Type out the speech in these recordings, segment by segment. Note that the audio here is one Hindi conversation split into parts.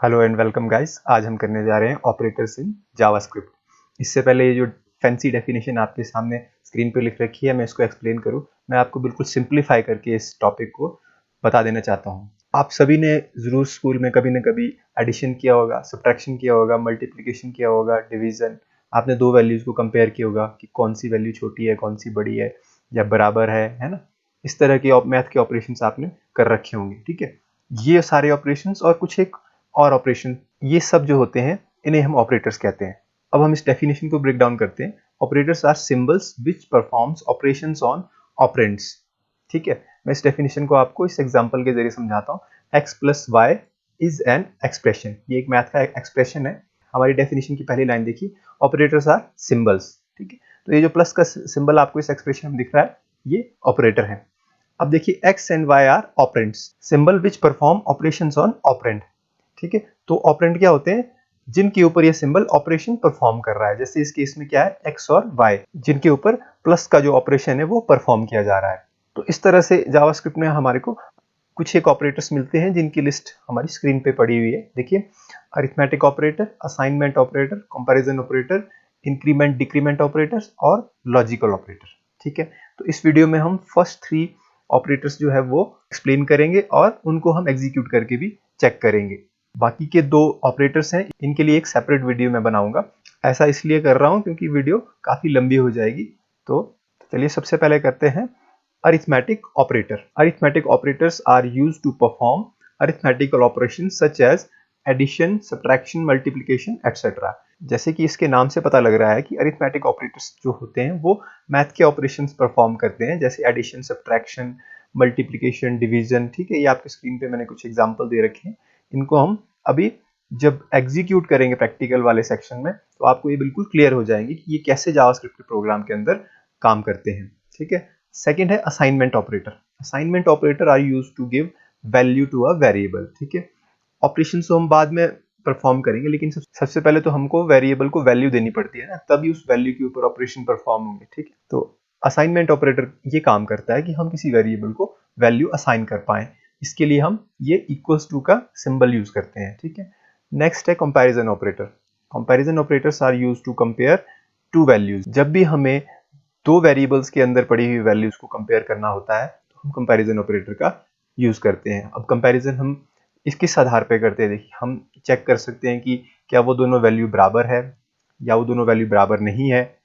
Hello and welcome guys. आज हम करने जा रहे हैं ऑपरेटर्स इन जावास्क्रिप्ट। इससे पहले ये जो फैंसी डेफिनेशन आपके सामने स्क्रीन पे लिख रखी है, मैं इसको एक्सप्लेन करूं, मैं आपको बिल्कुल सिंप्लीफाई करके इस टॉपिक को बता देना चाहता हूं। आप सभी ने ज़रूर स्कूल में कभी न कभी एडिशन किया होगा, सब्ट्रैक्शन किया होगा, मल्टीप्लिकेशन किया होगा, डिवीजन। आपने दो वैल्यूज़ को कंपेयर किया होगा कि कौन सी वैल्यू छोटी है, कौन सी बड़ी है, या बराबर है ना। इस तरह के मैथ के ऑपरेशंस आपने कर रखे होंगे। ठीक है, ये सारे ऑपरेशंस और कुछ एक और ऑपरेशन, ये सब जो होते हैं इन्हें हम ऑपरेटर्स कहते हैं। अब हम इस डेफिनेशन को ब्रेक डाउन करते हैं। Operators are symbols which performs operations on operands. ठीक है, मैं इस डेफिनेशन को आपको इस एग्जांपल के जरिए समझाता हूँ। x plus Y is an expression, ये एक मैथ का एक्सप्रेशन है। हमारी डेफिनेशन की पहली लाइन देखिए, ऑपरेटर्स आर सिंबल्स। ठीक है, तो ये जो प्लस का सिंबल आपको इस एक्सप्रेशन में दिख रहा है, ये ऑपरेटर है। अब देखिए, x and y are operands, symbol which perform operations on operand. ठीक है, तो ऑपरेंड क्या होते हैं? जिनके ऊपर ये सिंबल ऑपरेशन परफॉर्म कर रहा है। जैसे इस केस में क्या है, एक्स और वाई, जिनके ऊपर प्लस का जो ऑपरेशन है वो परफॉर्म किया जा रहा है। तो इस तरह से जावास्क्रिप्ट में हमारे को कुछ एक ऑपरेटर्स मिलते हैं जिनकी लिस्ट हमारी स्क्रीन पे पड़ी हुई है। देखिए, arithmetic operator, assignment operator, comparison operator, increment decrement operators और लॉजिकल ऑपरेटर। ठीक है, तो इस वीडियो में हम फर्स्ट 3 ऑपरेटर्स जो है वो एक्सप्लेन करेंगे और उनको हम एग्जीक्यूट करके भी चेक करेंगे। बाकी के 2 ऑपरेटर्स हैं, इनके लिए एक सेपरेट वीडियो मैं बनाऊंगा। ऐसा इसलिए कर रहा हूं क्योंकि वीडियो काफी लंबी हो जाएगी। तो चलिए सबसे पहले करते हैं arithmetic operator. Arithmetic operators are used to perform arithmetical operations such as addition, subtraction, multiplication etcetera. जैसे कि इसके नाम से पता लग रहा है कि अरिथमेटिक ऑपरेटर्स जो होते हैं वो मैथ के ऑपरेशंस परफॉर्म करते हैं, जैसे एडिशन, सब्ट्रैक्शन, मल्टीप्लिकेशन, डिवीजन। ठीक है, ये आपके स्क्रीन पे मैंने कुछ एग्जांपल दे रखे हैं। इनको हम अभी जब एग्जीक्यूट करेंगे प्रैक्टिकल वाले सेक्शन में, तो आपको ये बिल्कुल क्लियर हो जाएंगे कि ये कैसे जावास्क्रिप्ट के प्रोग्राम के अंदर काम करते हैं। ठीक है, सेकंड है assignment operator. Assignment operator are used to give value to a variable. ठीक है, ऑपरेशन तो हम बाद में परफॉर्म करेंगे, लेकिन सबसे पहले तो हमको वेरिएबल को वैल्यू देनी पड़ती है ना, तभी उस वैल्यू के ऊपर ऑपरेशन परफॉर्म होंगे। ठीक है, तो असाइनमेंट ऑपरेटर ये काम करता है कि हम किसी वेरिएबल को वैल्यू असाइन कर पाए। इसके लिए हम ये इक्वल्स टू का सिंबल यूज करते हैं। ठीक है, नेक्स्ट है comparison operator. Comparison operators are used to compare two values. जब भी हमें 2 वेरिएबल्स के अंदर पड़ी हुई वैल्यूज को कंपेयर करना होता है, तो हम कंपैरिजन ऑपरेटर का यूज करते हैं। अब कंपैरिजन हम किस आधार पे करते हैं? देखिए, हम चेक कर सकते हैं कि क्या वो दोनों वैल्यू बराबर है, या वो दोनों वैल्यू बराबर नहीं है,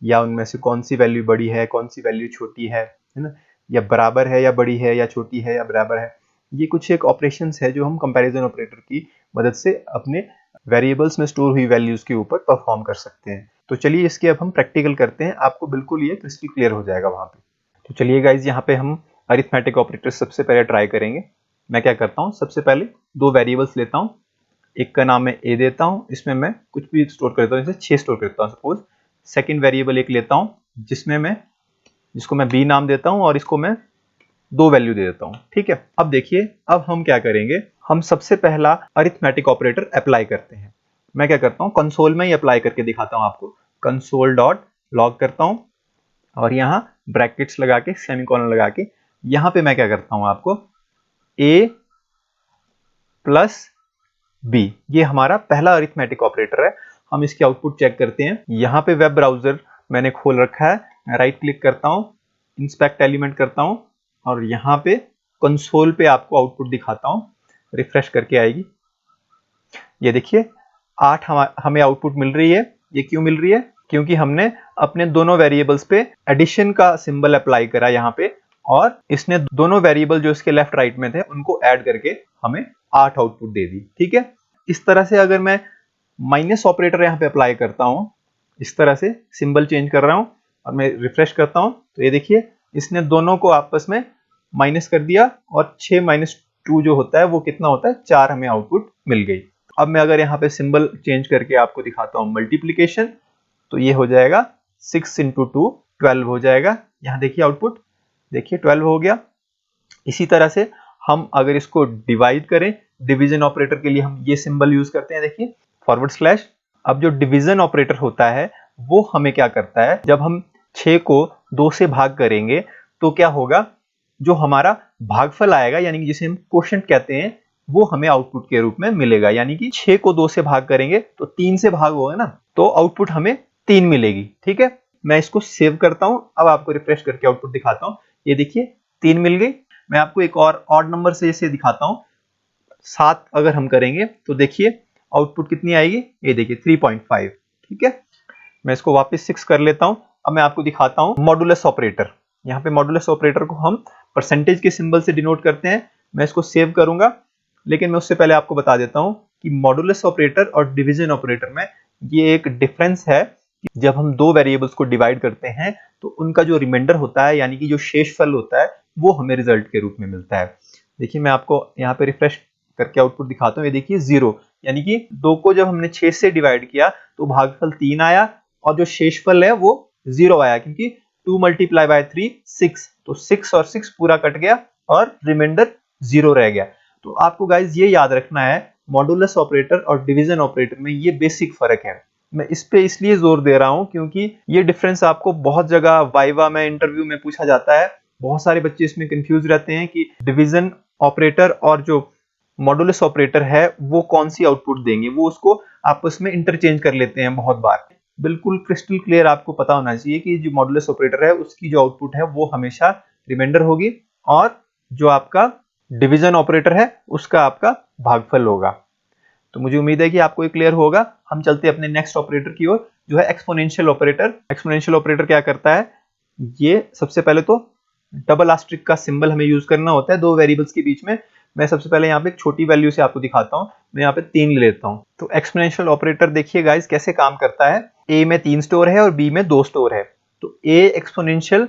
या उनमें से कौन सी वैल्यू बड़ी है, कौन सी वैल्यू छोटी है ना, या बराबर है या बड़ी है, या छोटी है या बराबर है। ये कुछ एक ऑपरेशंस है जो हम कंपैरिजन ऑपरेटर की मदद से अपने वेरिएबल्स में स्टोर हुई वैल्यूज के ऊपर परफॉर्म कर सकते हैं। तो चलिए इसके अब हम प्रैक्टिकल करते हैं, आपको बिल्कुल ये क्रिस्टल क्लियर हो जाएगा वहां पे। तो चलिए गाइज, यहाँ पे हम अरिथमेटिक ऑपरेटर सबसे पहले ट्राई करेंगे। मैं क्या करता हूँ, सबसे पहले 2 वेरिएबल्स लेता हूँ। एक का नाम मैं ए देता हूँ, इसमें मैं कुछ भी स्टोर करता हूँ, जैसे 6 स्टोर करता हूँ सपोज। सेकंड वेरिएबल एक लेता हूँ जिसको मैं बी नाम देता हूँ, और इसको मैं 2 वैल्यू दे देता हूँ। ठीक है, अब देखिए, अब हम क्या करेंगे, हम सबसे पहला अरिथमेटिक ऑपरेटर अप्लाई करते हैं। मैं क्या करता हूँ, कंसोल में ही अप्लाई करके दिखाता हूँ आपको। कंसोल डॉट लॉग करता हूँ, और यहाँ ब्रैकेट्स लगा के, सेमीकोलन लगा के, यहाँ पे मैं क्या करता हूँ, आपको a प्लस बी, ये हमारा पहला अरिथमेटिक ऑपरेटर है। हम इसके आउटपुट चेक करते हैं। यहाँ पे वेब ब्राउजर मैंने खोल रखा है, मैं राइट क्लिक करता हूँ, इंस्पेक्ट एलिमेंट करता हूँ, और यहाँ पे कंसोल पे आपको आउटपुट दिखाता हूँ। रिफ्रेश करके आएगी, ये देखिए 8 हमें आउटपुट मिल रही है। ये क्यों मिल रही है? क्योंकि हमने अपने दोनों वेरिएबल्स पे एडिशन का सिंबल अप्लाई करा यहाँ पे, और इसने दोनों वेरिएबल जो इसके लेफ्ट राइट में थे उनको ऐड करके हमें 8 आउटपुट दे दी। ठीक है, इस तरह से अगर मैं माइनस ऑपरेटर यहाँ पे अप्लाई करता हूँ, इस तरह से सिंबल चेंज कर रहा हूँ, और मैं रिफ्रेश करता हूँ, तो ये देखिए इसने दोनों को आपस में माइनस कर दिया, और 6 माइनस 2 जो होता है वो कितना होता है, 4 हमें आउटपुट मिल गई। अब मैं अगर यहाँ पे सिंबल चेंज करके आपको दिखाता हूँ मल्टीप्लीकेशन, तो ये हो जाएगा 6 इंटू 2 12 हो जाएगा। यहाँ देखिए आउटपुट, देखिए 12 हो गया। इसी तरह से हम अगर इसको डिवाइड करें, डिवीजन ऑपरेटर के लिए हम ये सिंबल यूज करते हैं, देखिए /। अब जो डिवीजन ऑपरेटर होता है वो हमें क्या करता है, जब हम 6 को 2 से भाग करेंगे तो क्या होगा, जो हमारा भागफल आएगा, यानी जिसे हम क्वोशंट कहते हैं, वो हमें आउटपुट के रूप में मिलेगा। यानी कि 6 को 2 से भाग करेंगे तो 3 से भाग होगा ना, तो आउटपुट हमें 3 मिलेगी। ठीक है, मैं इसको सेव करता हूं। अब आपको रिफ्रेश करके आउटपुट दिखाता हूं। ये देखिए 3 मिल गई। मैं आपको एक और ऑड नंबर से इसे दिखाता हूं। 7 अगर हम करेंगे तो देखिए आउटपुट कितनी आएगी, ये देखिए 3.5। ठीक है, मैं इसको वापस 6 कर लेता हूं। अब मैं आपको दिखाता हूं मॉडुलस ऑपरेटर। यहाँ पे मॉडुलस ऑपरेटर को हम परसेंटेज के सिंबल से डिनोट करते हैं। मैं इसको सेव करूंगा, लेकिन मैं उससे पहले आपको बता देता हूं कि मॉडुलस ऑपरेटर और डिवीजन ऑपरेटर में ये एक डिफरेंस है कि जब हम दो वेरिएबल्स को डिवाइड करते हैं तो उनका जो रिमाइंडर होता है, यानी कि जो शेषफल होता है, वो हमें रिजल्ट के रूप में मिलता है। देखिए मैं आपको यहाँ पे रिफ्रेश करके आउटपुट दिखाता हूँ। ये देखिए 0, यानी कि 2 को जब हमने 6 से डिवाइड किया तो भागफल 3 आया और जो शेषफल है वो 0 आया, क्योंकि 2 मल्टीप्लाई बाय 3 6, तो 6 और 6 पूरा कट गया और रिमाइंडर 0 रह गया। तो आपको गाइज ये याद रखना है, मॉडुलस ऑपरेटर और डिवीजन ऑपरेटर में ये बेसिक फर्क है। मैं इस पे इसलिए जोर दे रहा हूं क्योंकि ये डिफरेंस आपको बहुत जगह वाइवा में, इंटरव्यू में पूछा जाता है। बहुत सारे बच्चे इसमें कंफ्यूज रहते हैं कि डिवीजन ऑपरेटर और जो मॉडुलस ऑपरेटर है वो कौन सी आउटपुट देंगे, वो उसको आपस में इंटरचेंज कर लेते हैं बहुत बार। बिल्कुल क्रिस्टल क्लियर आपको पता होना चाहिए कि जो मॉडुलस ऑपरेटर है उसकी जो आउटपुट है वो हमेशा रिमाइंडर होगी और जो आपका डिवीजन ऑपरेटर है उसका आपका भागफल होगा। तो मुझे उम्मीद है कि आपको ये क्लियर होगा। हम चलते हैं अपने नेक्स्ट ऑपरेटर की ओर, जो है एक्सपोनेंशियल ऑपरेटर। एक्सपोनेंशियल ऑपरेटर क्या करता है, ये सबसे पहले तो डबल आस्ट्रिक का सिंबल हमें यूज करना होता है दो वेरिएबल्स के बीच में। मैं सबसे पहले यहाँ पे एक छोटी वैल्यू से आपको दिखाता हूँ। मैं यहाँ पे 3 ले लेता हूँ। तो एक्सपोनेंशियल ऑपरेटर देखिए गाइस कैसे काम करता है। ए में 3 स्टोर है और बी में 2 स्टोर है। तो ए एक्सपोनेंशियल,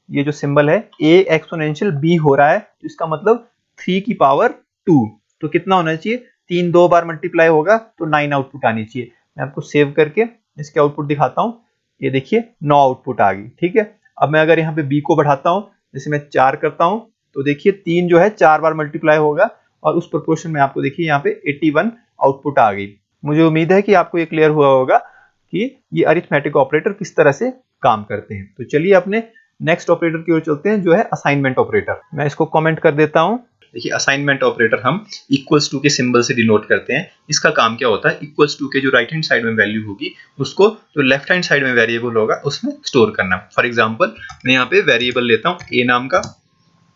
ये जो सिंबल है ए एक्सपोनेंशियल बी हो रहा है, तो इसका मतलब 3 की पावर 2। तो कितना होना चाहिए, 3 2 बार मल्टीप्लाई होगा तो 9 आउटपुट आनी चाहिए। मैं आपको सेव करके इसके आउटपुट दिखाता हूँ। ये देखिए 9 आउटपुट आ गई। ठीक है, अब मैं अगर यहाँ पे बी को बढ़ाता हूँ, जैसे मैं 4 करता हूँ, तो देखिए 3 जो है 4 बार मल्टीप्लाई होगा और उस प्रोपोर्शन में आपको देखिए यहाँ पे 81 आउटपुट आ गई। मुझे उम्मीद है कि आपको ये क्लियर हुआ होगा कि ये अरिथमेटिक ऑपरेटर किस तरह से काम करते हैं। तो चलिए अपने नेक्स्ट ऑपरेटर की ओर चलते हैं, जो है असाइनमेंट ऑपरेटर। मैं इसको कमेंट कर देता हूं। देखिए असाइनमेंट ऑपरेटर हम इक्वल्स टू के सिंबल से डिनोट करते हैं। इसका काम क्या होता है, इक्वल्स टू के जो राइट हैंड साइड में वैल्यू होगी उसको जो लेफ्ट हैंड साइड में वेरिएबल होगा उसमें स्टोर करना। फॉर एग्जांपल मैं यहाँ पे वेरिएबल लेता हूँ ए नाम का,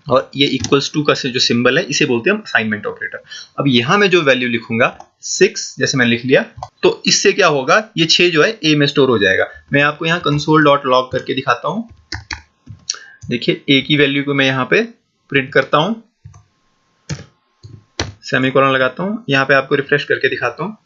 और ये इक्वल्स टू का जो सिंबल है इसे बोलते हैं हम असाइनमेंट ऑपरेटर। अब यहाँ मैं जो वैल्यू लिखूंगा 6, जैसे मैंने लिख लिया, तो इससे क्या होगा, ये 6 जो है ए में स्टोर हो जाएगा। मैं आपको यहाँ console.log करके दिखाता हूँ। देखिए ए की वैल्यू को मैं यहाँ पे प्रिंट करता हूँ, सेमीकोलन लगाता हूँ, यहाँ पे आपको रिफ्रेश करके दिखाता हूँ।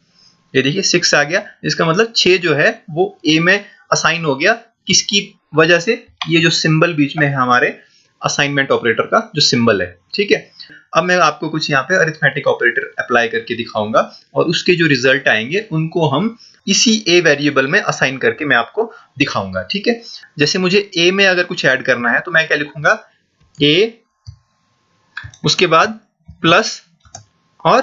ये देखिए 6 आ गया। इसका मतलब 6 जो है वो ए में असाइन हो गया। किसकी वजह से, ये जो सिंबल बीच में है हमारे असाइनमेंट ऑपरेटर का जो सिंबल है। ठीक है, अब मैं आपको कुछ यहाँ पे अरिथमेटिक ऑपरेटर अप्लाई करके दिखाऊंगा और उसके जो रिजल्ट आएंगे उनको हम इसी ए वेरिएबल में असाइन करके मैं आपको दिखाऊंगा। ठीक है, जैसे मुझे ए में अगर कुछ ऐड करना है तो मैं क्या लिखूंगा, ए, उसके बाद प्लस, और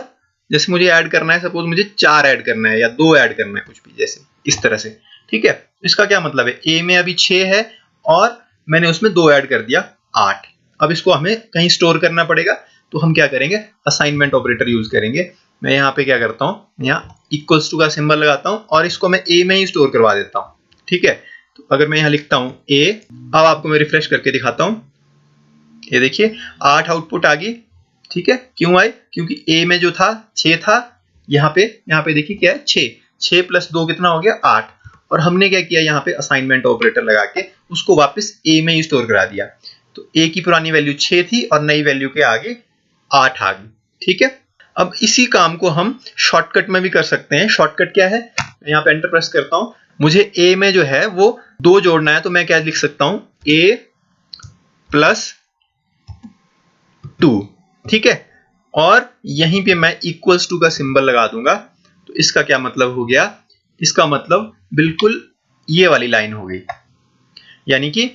जैसे मुझे ऐड करना है, सपोज मुझे 4 ऐड करना है या 2 ऐड करना है, कुछ भी जैसे इस तरह से। ठीक है, इसका क्या मतलब है, ए में अभी 6 है और मैंने उसमें 2 ऐड कर दिया 8। अब इसको हमें कहीं स्टोर करना पड़ेगा, तो हम क्या करेंगे, असाइनमेंट ऑपरेटर यूज करेंगे। मैं यहाँ पे क्या करता हूँ, यहाँ इक्वल्स टू का सिंबल लगाता हूँ और इसको मैं ए में ही स्टोर करवा देता हूँ। ठीक है, तो अगर मैं यहाँ लिखता हूँ ए, अब आपको मैं रिफ्रेश करके दिखाता हूँ। ये देखिए 8 आउटपुट आ गई। ठीक है, क्यों आई, क्योंकि ए में जो था 6 था, यहाँ पे देखिए क्या है 6, 6 प्लस 2 कितना हो गया 8, और हमने क्या किया यहाँ पे असाइनमेंट ऑपरेटर लगा के उसको वापस ए में ही स्टोर करा दिया। तो ए की पुरानी वैल्यू 6 थी और नई वैल्यू के आगे 8 आ गई। ठीक है, अब इसी काम को हम शॉर्टकट में भी कर सकते हैं। शॉर्टकट क्या है, मैं यहाँ पे एंटर प्रेस करता हूँ। मुझे ए में जो है वो 2 जोड़ना है, तो मैं क्या लिख सकता हूँ, ए प्लस 2। ठीक है, और यहीं पे मैं इक्वल्स टू का सिंबल लगा दूंगा। तो इसका क्या मतलब हो गया, इसका मतलब बिल्कुल ये वाली लाइन हो गई, यानी कि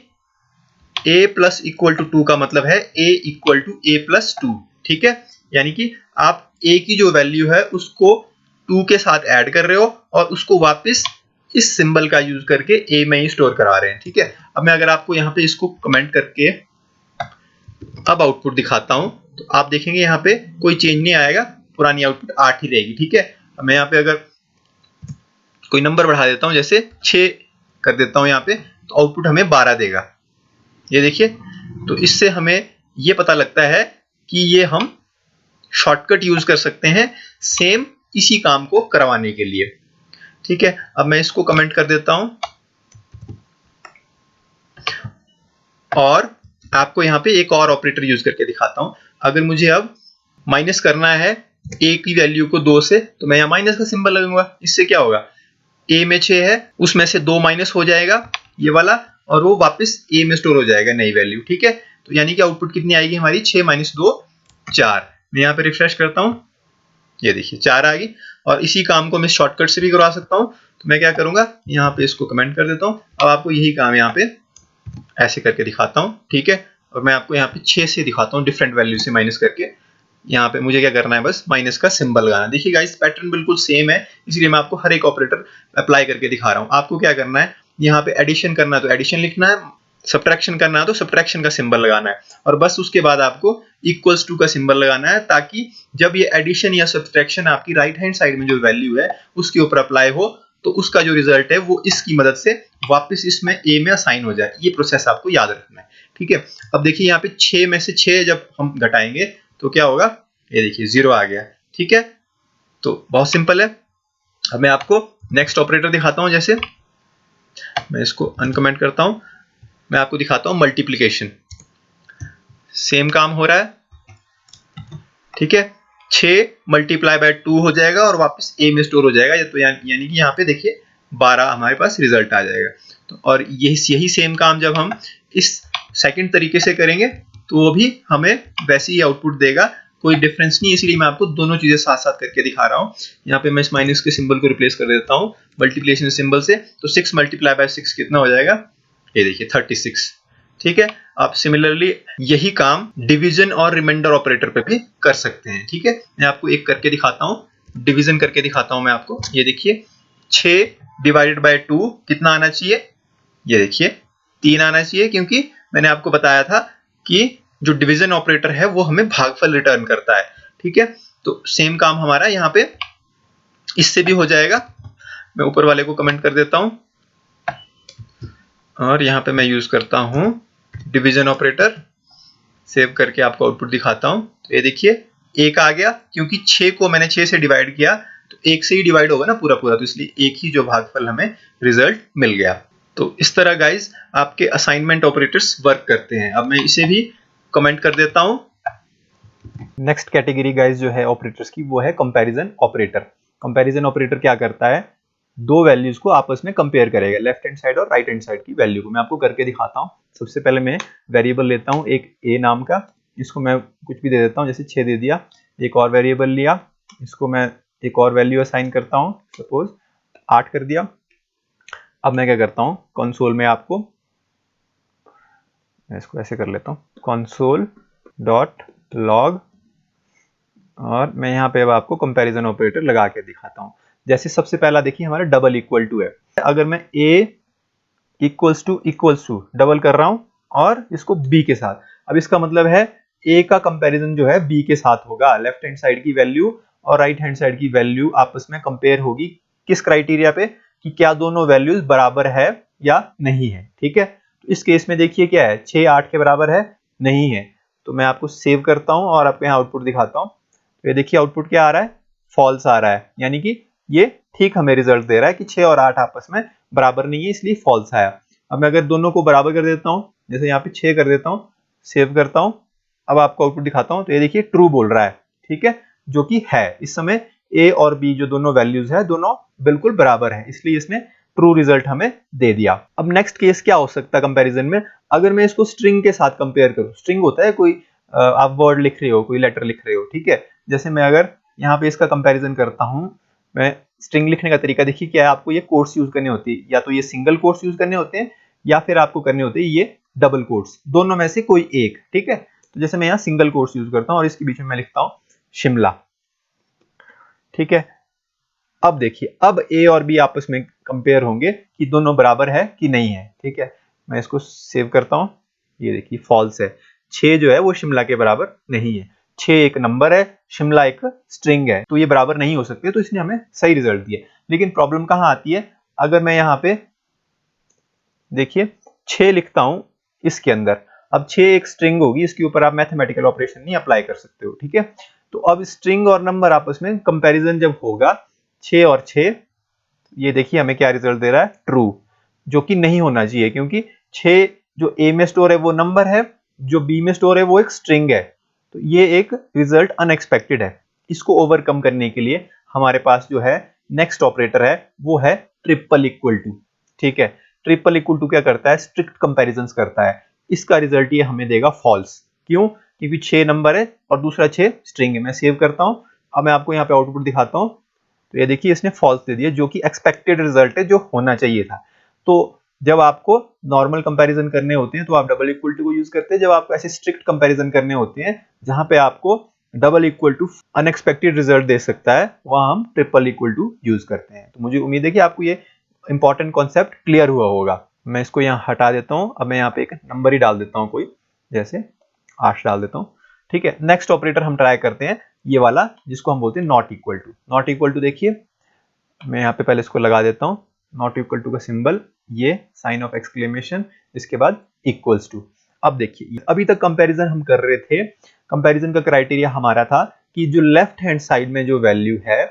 a प्लस इक्वल टू 2 का मतलब है a equal to a plus 2। ठीक है, यानी कि आप a की जो वैल्यू है उसको 2 के साथ ऐड कर रहे हो और उसको वापस इस सिंबल का यूज करके a में ही स्टोर करा रहे हैं। ठीक है, अब मैं अगर आपको यहाँ पे इसको कमेंट करके अब आउटपुट दिखाता हूं, तो आप देखेंगे यहाँ पे कोई चेंज नहीं आएगा। पुरानी आउटपुट 8 ही रहेगी। ठीक है, मैं यहाँ पे अगर कोई नंबर बढ़ा देता हूँ, जैसे 6 कर देता हूँ यहाँ पे, तो आउटपुट हमें 12 देगा। ये देखिए, तो इससे हमें ये पता लगता है कि ये हम शॉर्टकट यूज कर सकते हैं सेम इसी काम को करवाने के लिए। ठीक है, अब मैं इसको कमेंट कर देता हूं और आपको यहाँ पे एक और ऑपरेटर यूज करके दिखाता हूं। अगर मुझे अब माइनस करना है a की वैल्यू को 2 से, तो मैं यहाँ माइनस का सिंबल लगूंगा। इससे क्या होगा, a में 6 है, उसमें से 2 माइनस हो जाएगा ये वाला, और वो वापस a में स्टोर हो जाएगा नई वैल्यू। ठीक है, तो यानी कि आउटपुट कितनी आएगी हमारी, 6 माइनस 2 4। मैं यहाँ पे रिफ्रेश करता हूँ, ये देखिए 4 आ गई। और इसी काम को मैं शॉर्टकट से भी करवा सकता हूँ। तो मैं क्या करूंगा, यहाँ पे इसको कमेंट कर देता हूँ। अब आपको यही काम यहाँ पे ऐसे करके दिखाता हूँ। ठीक है, और मैं आपको यहाँ पे 6 से दिखाता हूँ डिफरेंट वैल्यू से माइनस करके। यहाँ पे मुझे क्या करना है, बस माइनस का सिंबल लगाना। देखिए गाइस, पैटर्न बिल्कुल सेम है, इसलिए मैं आपको हर एक ऑपरेटर अप्लाई करके दिखा रहा हूँ। आपको क्या करना है, यहाँ पे एडिशन करना है तो एडिशन लिखना है, सब्ट्रैक्शन करना है तो सब्ट्रैक्शन का सिंबल लगाना है, और बस उसके बाद आपको इक्वल्स टू का सिंबल लगाना है, ताकि जब ये एडिशन या सब्ट्रैक्शन आपकी राइट हैंड साइड में जो वैल्यू है उसके ऊपर अप्लाई हो, तो उसका जो रिजल्ट है वो इसकी मदद से वापस इसमें ए में असाइन हो जाए। ये प्रोसेस आपको याद रखना है। ठीक है, अब देखिए यहाँ पे 6 में से 6 जब हम घटाएंगे तो क्या होगा, ये देखिए 0 आ गया। ठीक है, तो बहुत सिंपल है। अब मैं आपको नेक्स्ट ऑपरेटर दिखाता हूं। जैसे मैं इसको अनकमेंट करता हूं, मैं आपको दिखाता हूं मल्टीप्लिकेशन। सेम काम हो रहा है। ठीक है, 6 मल्टीप्लाई बाय 2 हो जाएगा और वापस a में स्टोर हो जाएगा। तो यानी कि यहाँ पे देखिए 12 हमारे पास रिजल्ट आ जाएगा। तो और यही सेम काम जब हम इस सेकंड तरीके से करेंगे तो वो भी हमें वैसे ही आउटपुट देगा, कोई डिफरेंस नहीं। इसलिए मैं आपको दोनों चीजें साथ साथ करके दिखा रहा हूँ। यहाँ पे मैं इस माइनस के सिंबल को रिप्लेस कर देता हूँ मल्टीप्लिकेशन सिंबल से, तो 6 मल्टीप्लाई बाय 6 कितना हो जाएगा, ये देखिए 36। ठीक है, आप सिमिलरली यही काम डिवीजन और रिमाइंडर ऑपरेटर पे भी कर सकते हैं। ठीक है, मैं आपको एक करके दिखाता हूँ, डिवीजन करके दिखाता हूँ मैं आपको। ये देखिए 6 डिवाइडेड बाय 2 कितना आना चाहिए, ये देखिए 3 आना चाहिए, क्योंकि मैंने आपको बताया था कि जो डिवीजन ऑपरेटर है वो हमें भागफल रिटर्न करता है। ठीक है, तो सेम काम हमारा यहाँ पे इससे भी हो जाएगा। मैं ऊपर वाले को कमेंट कर देता हूं और यहाँ पे मैं यूज करता हूं डिवीजन ऑपरेटर। सेव करके आपको आउटपुट दिखाता हूं। तो ये देखिए 1 आ गया, क्योंकि 6 को मैंने 6 से डिवाइड किया तो 1 से ही डिवाइड होगा ना पूरा पूरा, तो इसलिए एक ही जो भागफल हमें रिजल्ट मिल गया। तो इस तरह गाइज आपके असाइनमेंट ऑपरेटर्स वर्क करते हैं। अब मैं इसे भी कमेंट कर देता हूं। नेक्स्ट कैटेगरी गाइज जो है ऑपरेटर्स की, वो है कंपैरिजन ऑपरेटर। कंपैरिजन ऑपरेटर क्या करता है, दो वैल्यूज को आपस में कंपेयर करेगा, लेफ्ट हैंड साइड और राइट हैंड साइड की वैल्यू को। मैं आपको करके दिखाता हूँ। सबसे पहले मैं वेरिएबल लेता हूँ एक a नाम का, इसको मैं कुछ भी दे देता हूँ, जैसे 6 दे दिया। एक और वेरिएबल लिया, इसको मैं एक और वैल्यू असाइन करता हूँ, सपोज 8 कर दिया। अब मैं क्या करता हूँ, कंसोल में आपको, मैं इसको ऐसे कर लेता हूँ, कंसोल डॉट लॉग, और मैं यहाँ पे अब आपको कंपैरिजन ऑपरेटर लगा के दिखाता हूँ। जैसे सबसे पहला देखिए हमारा डबल इक्वल टू है। अगर मैं a इक्वल्स टू डबल कर रहा हूँ और इसको b के साथ, अब इसका मतलब है a का कंपैरिजन जो है b के साथ होगा। लेफ्ट हैंड साइड की वैल्यू और राइट हैंड साइड की वैल्यू आपस में कंपेयर होगी। किस क्राइटेरिया पे, कि क्या दोनों वैल्यूज बराबर है या नहीं है। ठीक है, तो इस केस में देखिए क्या है, 6 8 के बराबर है, नहीं है। तो मैं आपको सेव करता हूँ और आपको यहाँ आउटपुट दिखाता हूँ। तो ये देखिए आउटपुट क्या आ रहा है, फॉल्स आ रहा है, यानी कि ये ठीक हमें रिजल्ट दे रहा है कि 6 और 8 आपस में बराबर नहीं है, इसलिए फॉल्स आया। अब मैं अगर दोनों को बराबर कर देता हूँ, जैसे यहाँ पे 6 कर देता हूँ, सेव करता हूँ, अब आपको आउटपुट दिखाता हूँ। तो ये देखिए ट्रू बोल रहा है, ठीक है, जो कि है। इस समय a और b जो दोनों वैल्यूज है दोनों बिल्कुल बराबर है, इसलिए इसने ट्रू रिजल्ट हमें दे दिया। अब नेक्स्ट केस क्या हो सकता है कंपैरिजन में, अगर मैं इसको स्ट्रिंग के साथ कंपेयर करूं। स्ट्रिंग होता है कोई आप वर्ड लिख रहे हो, कोई लेटर लिख रहे हो, ठीक है। जैसे मैं अगर यहाँ पे इसका कंपैरिजन करता हूँ, मैं स्ट्रिंग लिखने का तरीका देखिए क्या है, आपको ये कोट्स यूज करने होती है, या तो ये सिंगल कोट्स यूज करने होते हैं या फिर आपको करने होते हैं ये डबल कोट्स, दोनों में से कोई एक, ठीक है। तो जैसे मैं यहाँ सिंगल कोट्स यूज करता हूँ और इसके बीच में मैं लिखता हूँ शिमला, ठीक है। अब देखिए अब a और b आपस में कंपेयर होंगे कि दोनों बराबर है कि नहीं है, ठीक है। मैं इसको सेव करता हूं, ये देखिए फॉल्स है, 6 जो है वो शिमला के बराबर नहीं है। 6 एक नंबर है, शिमला एक स्ट्रिंग है, तो ये बराबर नहीं हो सकते, तो इसने हमें सही रिजल्ट दिया। लेकिन प्रॉब्लम कहाँ आती है, अगर मैं यहाँ पे देखिए 6 लिखता हूं इसके अंदर, अब 6 एक स्ट्रिंग होगी, इसके ऊपर आप मैथमेटिकल ऑपरेशन नहीं अप्लाई कर सकते हो, ठीक है। तो अब स्ट्रिंग और नंबर आपस में कंपैरिजन जब होगा 6 और 6, ये देखिए हमें क्या रिजल्ट दे रहा है, ट्रू, जो कि नहीं होना चाहिए, क्योंकि 6 जो ए में स्टोर है वो नंबर है, जो बी में स्टोर है वो एक स्ट्रिंग है। तो ये एक रिजल्ट अनएक्सपेक्टेड है। इसको ओवरकम करने के लिए हमारे पास जो है नेक्स्ट ऑपरेटर है वो है ट्रिपल इक्वल टू, ठीक है। ट्रिपल इक्वल टू क्या करता है, स्ट्रिक्ट कंपैरिजंस करता है। इसका रिजल्ट ये हमें देगा फॉल्स। क्यों, क्योंकि 6 नंबर है और दूसरा 6 स्ट्रिंग है। मैं सेव करता हूं, अब मैं आपको यहाँ पे आउटपुट दिखाता हूं। तो ये देखिए इसने फॉल्स दे दिया, जो कि एक्सपेक्टेड रिजल्ट है, जो होना चाहिए था। तो जब आपको नॉर्मल कंपैरिजन करने होते हैं तो आप डबल इक्वल टू को यूज करते हैं। जब आपको ऐसे स्ट्रिक्ट कंपैरिजन करने होते हैं जहां पे आपको double equal to unexpected result दे सकता है, वहां हम ट्रिपल इक्वल टू यूज करते हैं। तो मुझे उम्मीद है कि आपको ये इंपॉर्टेंट कॉन्सेप्ट क्लियर हुआ होगा। मैं इसको यहाँ हटा देता हूँ। अब मैं यहाँ पे एक नंबर ही डाल देता हूँ, कोई जैसे 8 डाल देता हूँ, ठीक है। नेक्स्ट ऑपरेटर हम ट्राई करते हैं, ये वाला जिसको हम बोलते हैं not equal to. Not equal to देखिए, मैं यहाँ पे पहले इसको लगा देता हूँ, नॉट इक्वल टू का सिंबल, ये साइन ऑफ एक्सक्लेमेशन, इसके बाद इक्वल्स टू। अब देखिए अभी तक कंपैरिजन हम कर रहे थे, कंपैरिजन का क्राइटेरिया हमारा था कि जो लेफ्ट हैंड साइड में जो वैल्यू है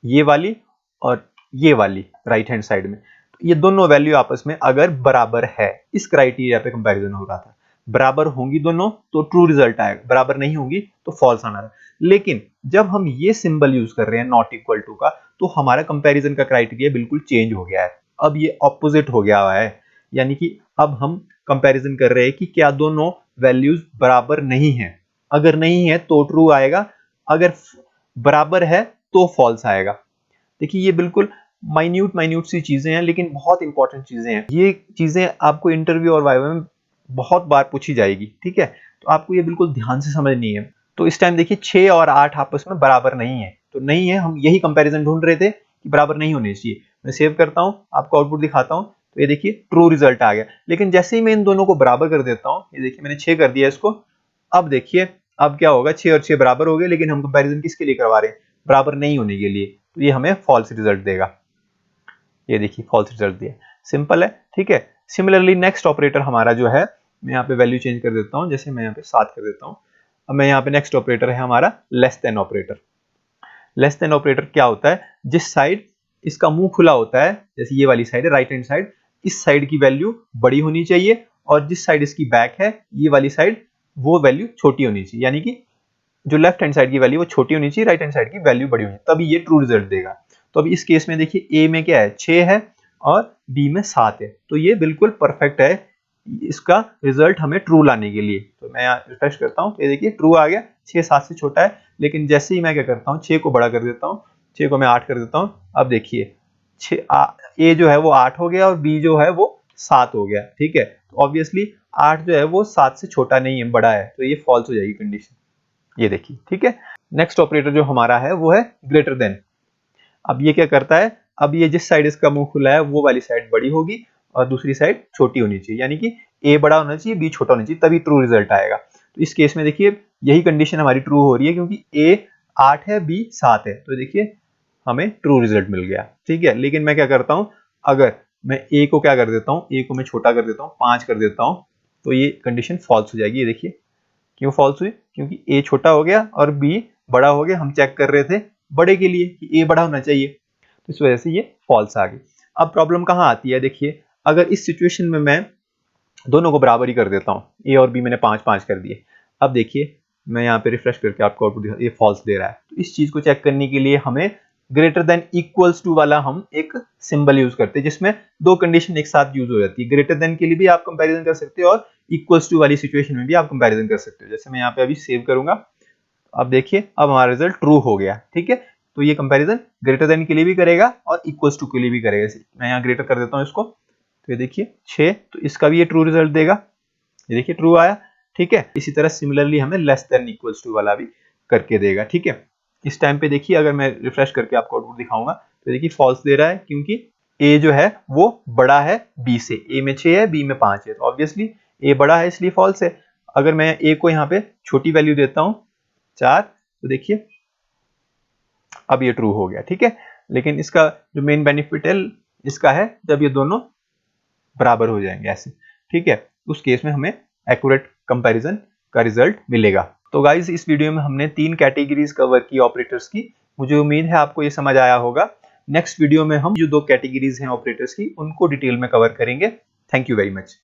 ये वाली और ये वाली राइट हैंड साइड में, ये दोनों वैल्यू आपस में अगर बराबर है, इस क्राइटेरिया पे कंपैरिजन हो रहा था। बराबर होंगी दोनों तो ट्रू रिजल्ट आएगा, बराबर नहीं होंगी तो फॉल्स आना है। लेकिन जब हम ये सिंबल यूज कर रहे हैं नॉट इक्वल टू का, तो हमारा कंपैरिजन का क्राइटेरिया बिल्कुल चेंज हो गया है। अब ये ऑपोजिट हो गया है, यानी कि अब हम कंपैरिजन कर रहे हैं कि क्या दोनों वैल्यूज बराबर नहीं है। अगर नहीं है तो ट्रू आएगा, अगर बराबर है तो फॉल्स आएगा। देखिए ये बिल्कुल माइन्यूट सी चीजें हैं, लेकिन बहुत इंपॉर्टेंट चीजें हैं। ये चीजें आपको इंटरव्यू और वाइवा में बहुत बार पूछी जाएगी, ठीक है। तो आपको ये बिल्कुल ध्यान से समझनी है। तो इस टाइम देखिए 6 और 8 आपस में बराबर नहीं है, तो नहीं है, हम यही कंपैरिजन ढूंढ रहे थे कि बराबर नहीं होने चाहिए। मैं सेव करता हूं, आपको आउटपुट दिखाता हूं, तो ये देखिए ट्रू रिजल्ट आ गया। लेकिन जैसे ही मैं इन दोनों को बराबर कर देता हूं, ये देखिए मैंने 6 कर दिया इसको, अब देखिए अब क्या होगा, 6 और 6 बराबर हो गए, लेकिन हम कंपैरिजन किसके लिए करवा रहे हैं, बराबर नहीं होने के लिए। तो ये हमें फॉल्स रिजल्ट देगा। ये देखिए फॉल्स रिजल्ट दिया, सिंपल है, ठीक है। सिमिलरली नेक्स्ट ऑपरेटर हमारा जो है, मैं यहाँ पे वैल्यू चेंज कर देता हूँ, जैसे मैं यहाँ पे 7 कर देता हूँ। अब मैं यहाँ पे नेक्स्ट ऑपरेटर है हमारा less than operator. Less than operator क्या होता है, जिस साइड इसका मुंह खुला होता है, जैसे ये वाली साइड है राइट हैंड साइड, इस साइड की वैल्यू बड़ी होनी चाहिए, और जिस साइड इसकी बैक है ये वाली साइड, वो वैल्यू छोटी होनी चाहिए। यानी कि जो लेफ्ट हैंड साइड की वैल्यू वो छोटी होनी चाहिए, राइट हैंड साइड की वैल्यू बड़ी होनी चाहिए, तभी ये ट्रू रिजल्ट देगा। तो अभी इस केस में देखिए ए में क्या है, 6 है और बी में 7 है, तो ये बिल्कुल परफेक्ट है इसका रिजल्ट हमें ट्रू लाने के लिए। तो मैं यहाँ रिफ्रेश करता हूँ, तो ये देखिए ट्रू आ गया, 6 7 से छोटा है। लेकिन जैसे ही मैं क्या करता हूँ, 6 को बड़ा कर देता हूँ, 6 को मैं 8 कर देता हूँ। अब देखिए ए जो है वो 8 हो गया और बी जो है वो 7 हो गया, ठीक है। तो ऑब्वियसली 8 जो है वो 7 से छोटा नहीं है, बड़ा है, तो ये फॉल्स हो जाएगी कंडीशन। ये देखिए, ठीक है। नेक्स्ट ऑपरेटर जो हमारा है वो है ग्रेटर देन। अब ये क्या करता है, अब ये जिस साइड इसका मुंह खुला है वो वाली साइड बड़ी होगी और दूसरी साइड छोटी होनी चाहिए, यानी कि ए बड़ा होना चाहिए बी छोटा होना चाहिए, तभी ट्रू रिजल्ट आएगा। तो इस केस में देखिए यही कंडीशन हमारी ट्रू हो रही है, क्योंकि ए 8 है बी 7 है, तो देखिए हमें ट्रू रिजल्ट मिल गया, ठीक है। लेकिन मैं क्या करता हूं, अगर मैं ए को क्या कर देता हूं, ए को मैं छोटा कर देता हूं, 5 कर देता हूं, तो ये कंडीशन फॉल्स हो जाएगी। ये देखिए क्यों फॉल्स हुई, क्योंकि ए छोटा हो गया और बी बड़ा हो गया। हम चेक कर रहे थे बड़े के लिए कि ए बड़ा होना चाहिए, तो इस वजह से ये फॉल्स आ गई। अब प्रॉब्लम कहां आती है, देखिए अगर इस सिचुएशन में मैं दोनों को बराबर ही कर देता हूं, ए और बी मैंने 5 5 कर दिए। अब देखिए मैं यहाँ पे रिफ्रेश करके आपको आउटपुट दिखा, ये फॉल्स दे रहा है। तो इस चीज को चेक करने के लिए हमें ग्रेटर देन इक्वल्स टू वाला हम एक सिंबल यूज करते हैं, जिसमें दो कंडीशन एक साथ यूज हो जाती है। ग्रेटर देन के लिए भी आप कंपैरिजन कर सकते हो और इक्वल्स टू वाली सिचुएशन में भी आप कंपैरिजन कर सकते हो। जैसे मैं यहाँ पे अभी सेव करूंगा, अब देखिए अब हमारा रिजल्ट ट्रू हो गया, ठीक है। तो ये कंपैरिजन ग्रेटर देन के लिए भी करेगा और इक्वल्स टू के लिए भी करेगा। मैं यहाँ ग्रेटर कर देता हूँ इसको, तो ये देखिए 6, तो इसका भी ये ट्रू रिजल्ट देगा, ये देखिए ट्रू आया, ठीक है। इसी तरह सिमिलरली हमें लेस देन इक्वल्स टू वाला भी करके देगा, ठीक है। इस टाइम पे देखिए अगर मैं रिफ्रेश करके आपको आउटपुट दिखाऊंगा, तो देखिए फॉल्स दे रहा है, क्योंकि ए जो है वो बड़ा है बी से। ए में 6 है बी में 5 है, तो ऑब्वियसली ए बड़ा है इसलिए फॉल्स है। अगर मैं ए को यहाँ पे छोटी वैल्यू देता हूँ 4, तो देखिए अब ये ट्रू हो गया, ठीक है। लेकिन इसका जो मेन बेनिफिट है इसका है जब ये दोनों बराबर हो जाएंगे ऐसे, ठीक है, उस केस में हमें एक्यूरेट कंपैरिजन का रिजल्ट मिलेगा। तो गाइज इस वीडियो में हमने 3 कैटेगरीज कवर की ऑपरेटर्स की। मुझे उम्मीद है आपको ये समझ आया होगा। नेक्स्ट वीडियो में हम जो 2 कैटेगरीज हैं ऑपरेटर्स की उनको डिटेल में कवर करेंगे। Thank you very much.